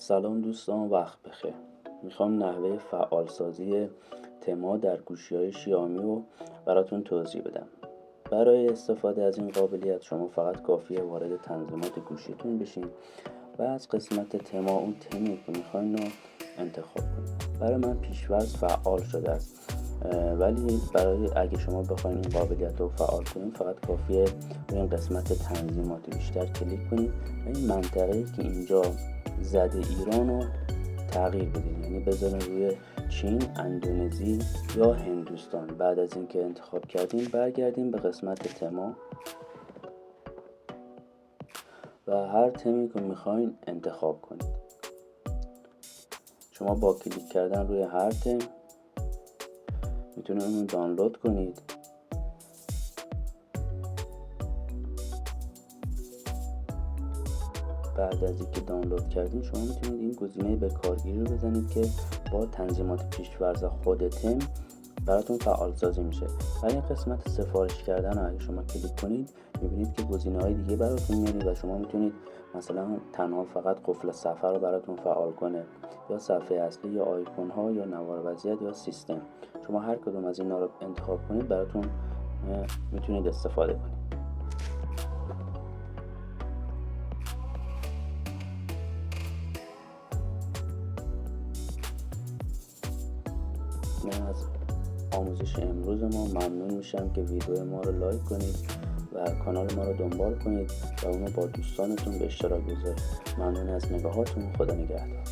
سلام دوستان، وقت بخیر. میخوام نحوه فعالسازی تما در گوشی‌های شیائومی رو براتون توضیح بدم. برای استفاده از این قابلیت شما فقط کافیه وارد تنظیمات گوشیتون بشین و از قسمت تما اون تمی که میخواین رو انتخاب کنید. برای من پیش‌فرض فعال شده است، ولی برای اگه شما بخواید این قابلیت رو فعال کنید فقط کافیه روی این قسمت تنظیمات بیشتر کلیک کنید و این منطقه‌ای که اینجا زده ایران رو تغییر بدید، یعنی بذارین روی چین، اندونزی یا هندوستان. بعد از اینکه انتخاب کردیم برگردیم به قسمت تما و هر تمی که میخواین انتخاب کنید. شما با کلیک کردن روی هر تم میتونید اون دانلود کنید. بعد از اینکه دانلود کردین شما میتونید این گزینه به کارگیری رو بزنید که با تنظیمات پیش‌فرض خود تم براتون فعال سازی میشه. برای این قسمت سفارش کردن رو اگه شما کلیک کنید میبینید که گزینه‌های دیگه براتون میاد و شما میتونید مثلا تنها فقط قفل صفحه رو براتون فعال کنه، یا صفحه اصلی، یا آیکون ها، یا نوار وضعیت، یا سیستم. شما هر کدوم از اینا رو انتخاب کنید براتون میتونید استفاده کنید. من از آموزش امروز ما ممنون میشم که ویدیو ما رو لایک کنید و کانال ما رو دنبال کنید و اونو با دوستانتون به اشتراک بذارید. ممنون از نگاهاتون. خدا نگهدار.